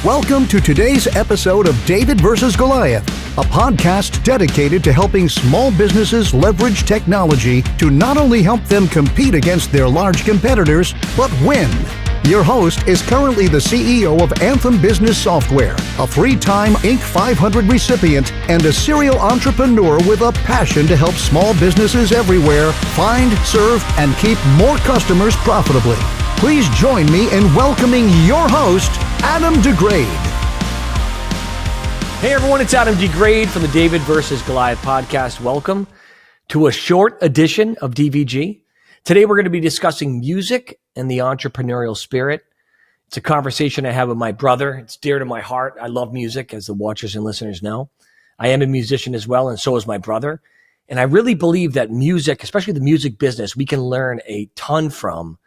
Welcome to today's episode of David vs. Goliath, a podcast dedicated to helping small businesses leverage technology to not only help them compete against their large competitors, but win. Your host is currently the CEO of Anthem Business Software, a three-time Inc. 500 recipient, and a serial entrepreneur with a passion to help small businesses everywhere find, serve, and keep more customers profitably. Please join me in welcoming your host, Adam DeGraide. Hey everyone, it's Adam DeGraide from the David vs. Goliath podcast. Welcome to a short edition of DVG. Today we're going to be discussing music and the entrepreneurial spirit. It's a conversation I have with my brother. It's dear to my heart. I love music, as the watchers and listeners know. I am a musician as well, and so is my brother. And I really believe that music, especially the music business, we can learn a ton from.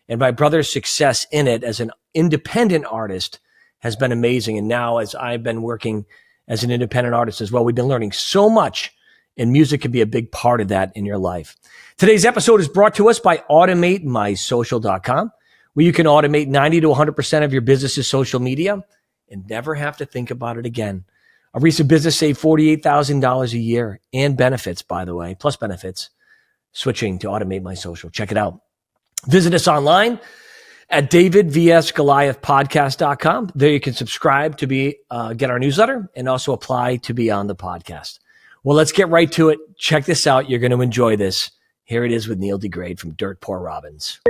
And my brother's success in it as an independent artist has been amazing. And now as I've been working as an independent artist as well, we've been learning so much, and music can be a big part of that in your life. Today's episode is brought to us by AutomateMySocial.com, where you can automate 90 to 100% of your business's social media and never have to think about it again. A recent business saved $48,000 a year and benefits, by the way, plus benefits, switching to Automate My Social. Check it out. Visit us online at davidvsgoliathpodcast.com. There you can subscribe to get our newsletter and also apply to be on the podcast. Well, let's get right to it. Check this out. You're going to enjoy this. Here it is with Neil DeGraide from Dirt Poor Robins.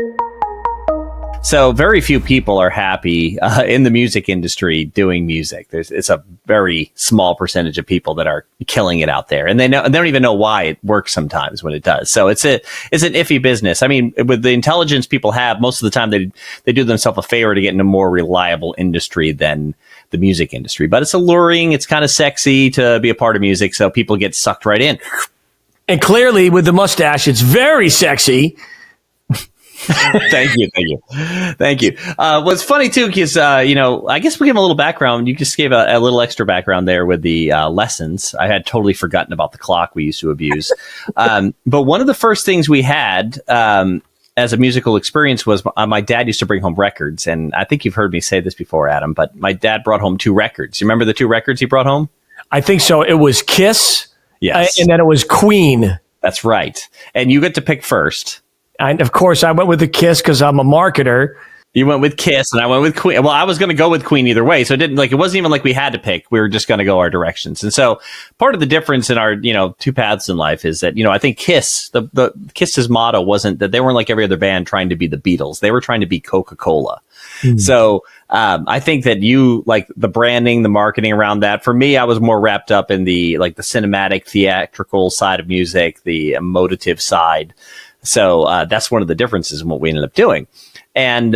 So very few people are happy in the music industry doing music. It's a very small percentage of people that are killing it out there, and they don't even know why it works sometimes when it does. So it's an iffy business. I mean, with the intelligence people have, most of the time they do themselves a favor to get in a more reliable industry than the music industry. But it's alluring. It's kind of sexy to be a part of music, so people get sucked right in. And clearly, with the mustache, it's very sexy. Thank you. What's funny too, because I guess we give a little background. You just gave a little extra background there with the lessons. I had totally forgotten about the clock we used to abuse. But one of the first things we had as a musical experience was my dad used to bring home records, and I think you've heard me say this before, Adam. But my dad brought home 2 records. You remember the 2 records he brought home? I think so. It was Kiss, yes, and then it was Queen. That's right. And you get to pick first. And of course, I went with the Kiss because I'm a marketer. You went with Kiss, and I went with Queen. Well, I was going to go with Queen either way, so it wasn't even like we had to pick. We were just going to go our directions. And so, part of the difference in our 2 paths in life is that I think Kiss, the Kiss's motto wasn't that they weren't like every other band trying to be the Beatles. They were trying to be Coca-Cola. Mm. So I think that you like the branding, the marketing around that. For me, I was more wrapped up in the cinematic, theatrical side of music, the emotive side. So that's one of the differences in what we ended up doing. And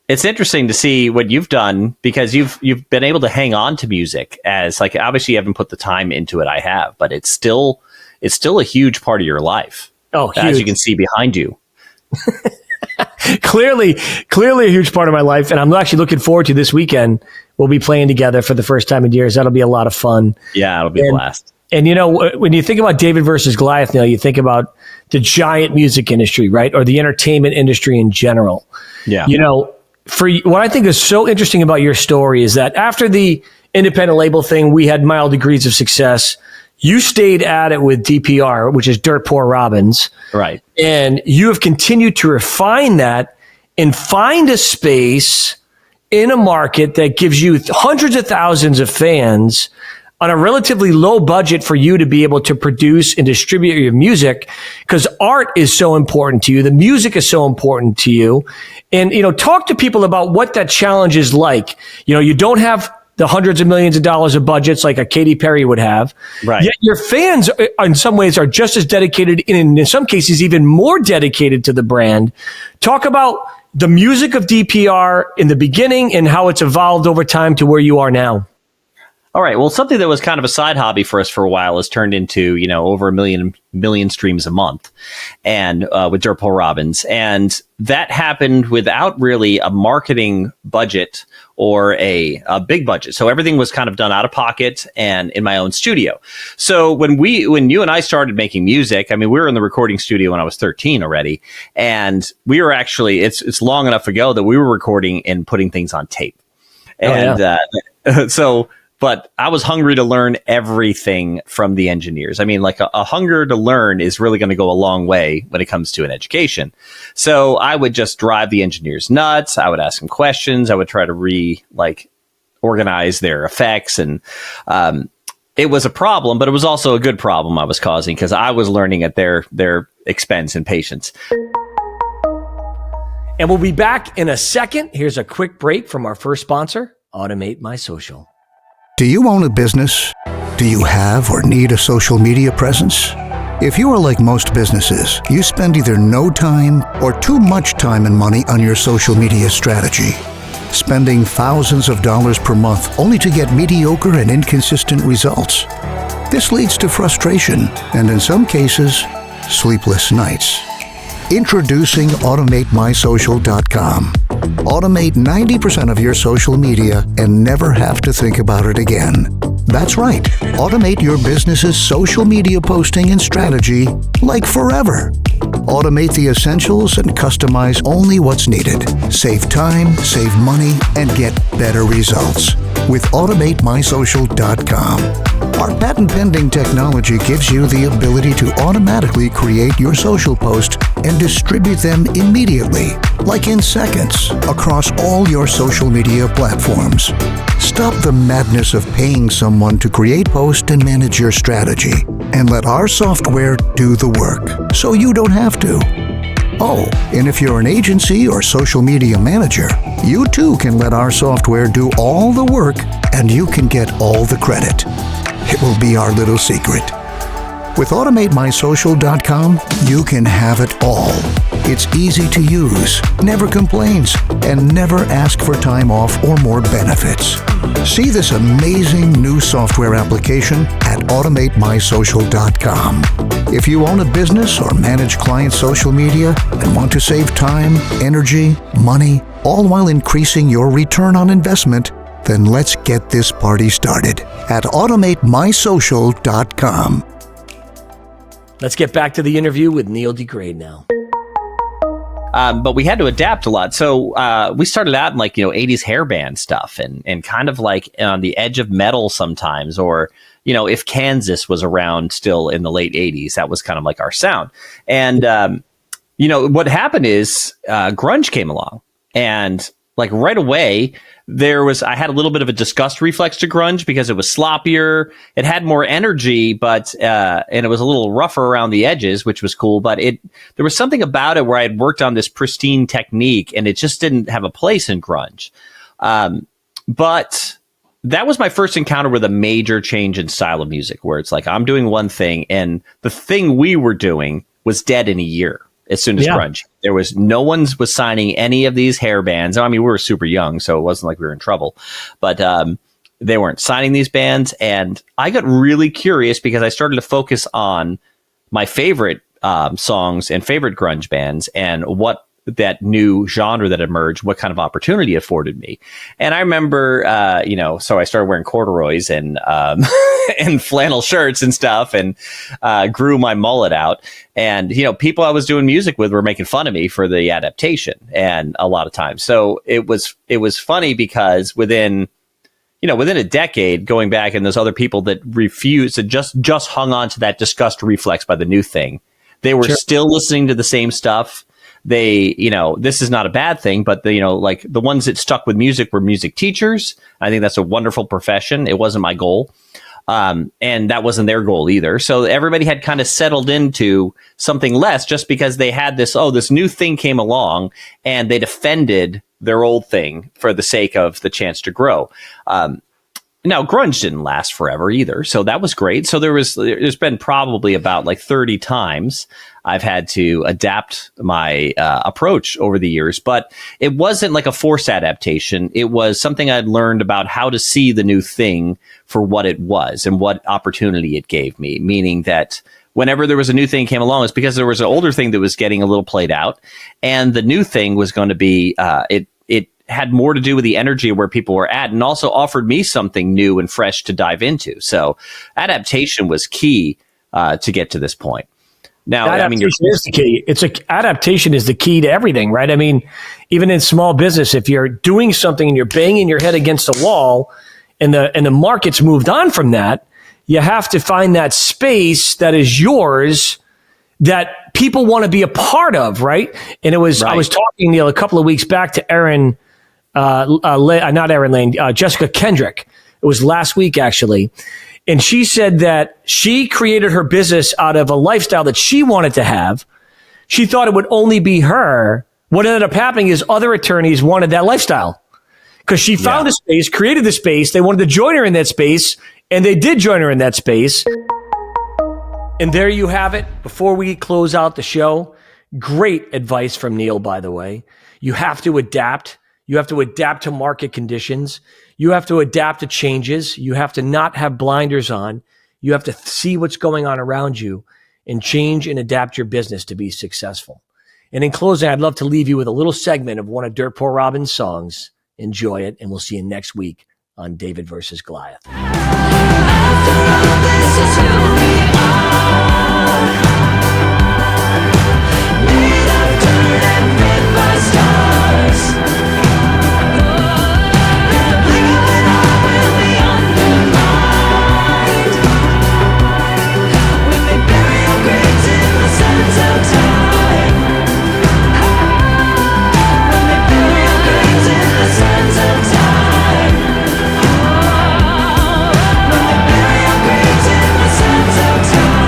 it's interesting to see what you've done, because you've been able to hang on to music as obviously you haven't put the time into it. I have, but it's still a huge part of your life. Oh, huge. As you can see behind you. Clearly a huge part of my life. And I'm actually looking forward to this weekend. We'll be playing together for the first time in years. That'll be a lot of fun. Yeah, it'll be a blast. And when you think about David versus Goliath, Neil, you think about the giant music industry, right? Or the entertainment industry in general. Yeah. For what I think is so interesting about your story is that after the independent label thing, we had mild degrees of success. You stayed at it with DPR, which is Dirt Poor Robins. Right. And you have continued to refine that and find a space in a market that gives you hundreds of thousands of fans on a relatively low budget for you to be able to produce and distribute your music, because art is so important to you. The music is so important to you. And, talk to people about what that challenge is like. You don't have the hundreds of millions of dollars of budgets like a Katy Perry would have. Right. Yet your fans, in some ways, are just as dedicated, and in some cases, even more dedicated to the brand. Talk about the music of DPR in the beginning and how it's evolved over time to where you are now. All right. Well, something that was kind of a side hobby for us for a while has turned into, over a million streams a month, and with Dirt Poor Robins. And that happened without really a marketing budget or a big budget. So everything was kind of done out of pocket and in my own studio. So when you and I started making music, we were in the recording studio when I was 13 already. And we were actually, it's long enough ago that we were recording and putting things on tape. And but I was hungry to learn everything from the engineers. I mean, like a hunger to learn is really going to go a long way when it comes to an education. So I would just drive the engineers nuts. I would ask them questions. I would try to organize their effects. And it was a problem, but it was also a good problem I was causing because I was learning at their expense and patience. And we'll be back in a second. Here's a quick break from our first sponsor, Automate My Social. Do you own a business? Do you have or need a social media presence? If you are like most businesses, you spend either no time or too much time and money on your social media strategy, spending thousands of dollars per month only to get mediocre and inconsistent results. This leads to frustration and, in some cases, sleepless nights. Introducing AutomateMySocial.com. Automate 90% of your social media and never have to think about it again. That's right. Automate your business's social media posting and strategy like forever. Automate the essentials and customize only what's needed. Save time, save money, and get better results with AutomateMySocial.com. Our patent-pending technology gives you the ability to automatically create your social post and distribute them immediately, like in seconds, across all your social media platforms. Stop the madness of paying someone to create, post, and manage your strategy, and let our software do the work, so you don't have to. Oh, and if you're an agency or social media manager, you too can let our software do all the work, and you can get all the credit. It will be our little secret. With AutomateMySocial.com, you can have it all. It's easy to use, never complains, and never asks for time off or more benefits. See this amazing new software application at AutomateMySocial.com. If you own a business or manage client social media and want to save time, energy, money, all while increasing your return on investment, then let's get this party started at AutomateMySocial.com. Let's get back to the interview with Neil DeGraide now. But we had to adapt a lot. So we started out in 80s hairband stuff and kind of like on the edge of metal sometimes, or, if Kansas was around still in the late 80s, that was kind of like our sound. And, what happened is grunge came along, and right away, I had a little bit of a disgust reflex to grunge because it was sloppier. It had more energy, but, and it was a little rougher around the edges, which was cool. But there was something about it where I had worked on this pristine technique and it just didn't have a place in grunge. But that was my first encounter with a major change in style of music, where it's like, I'm doing one thing and the thing we were doing was dead in a year. As soon as grunge, there was no one was signing any of these hair bands. I mean, we were super young, so it wasn't like we were in trouble, but they weren't signing these bands. And I got really curious because I started to focus on my favorite songs and favorite grunge bands and what that new genre that emerged, what kind of opportunity it afforded me. And I remember, so I started wearing corduroys and and flannel shirts and stuff, and grew my mullet out. And, people I was doing music with were making fun of me for the adaptation, and a lot of times. So it was funny because within a decade going back, and those other people that refused and just hung on to that disgust reflex by the new thing, they were still listening to the same stuff. They, this is not a bad thing, but the ones that stuck with music were music teachers. I think that's a wonderful profession. It wasn't my goal. And that wasn't their goal either. So everybody had kind of settled into something less just because they had this new thing came along, and they defended their old thing for the sake of the chance to grow. Now, grunge didn't last forever either, so that was great. So there's been probably about 30 times I've had to adapt my approach over the years, but it wasn't like a forced adaptation. It was something I'd learned about how to see the new thing for what it was and what opportunity it gave me, meaning that whenever there was a new thing came along, it's because there was an older thing that was getting a little played out, and the new thing was going to be it had more to do with the energy of where people were at, and also offered me something new and fresh to dive into. So adaptation was key to get to this point. Now, adaptation is the key. Adaptation is the key to everything, right? I mean, even in small business, if you're doing something and you're banging your head against a wall and the market's moved on from that, you have to find that space that is yours that people want to be a part of, right? And I was talking a couple of weeks back to Jessica Kendrick. It was last week, actually. And she said that she created her business out of a lifestyle that she wanted to have. She thought it would only be her. What ended up happening is other attorneys wanted that lifestyle because she found a space, created the space. They wanted to join her in that space, and they did join her in that space. And there you have it. Before we close out the show, great advice from Neil, by the way. You have to adapt. You have to adapt to market conditions. You have to adapt to changes. You have to not have blinders on. You have to see what's going on around you and change and adapt your business to be successful. And in closing, I'd love to leave you with a little segment of one of Dirt Poor Robin's songs. Enjoy it, and we'll see you next week on David versus Goliath. After all, this is who we are. Made of dirt and made by stars. In the blink of an eye, we'll be undermined. When they bury our graves in the sands of time. When they bury our graves in the sands of time. When they bury our graves in the sands of time.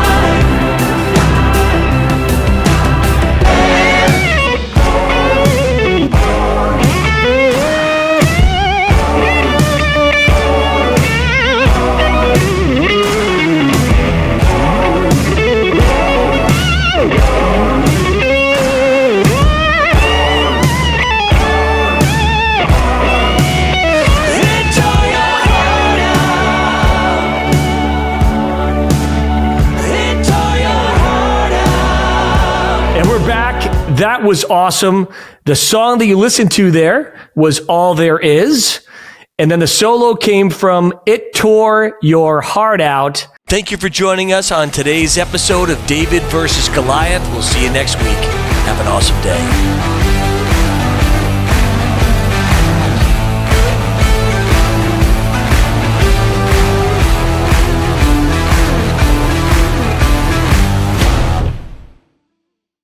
And we're back. That was awesome. The song that you listened to there was All There Is. And then the solo came from It Tore Your Heart Out. Thank you for joining us on today's episode of David versus Goliath. We'll see you next week. Have an awesome day.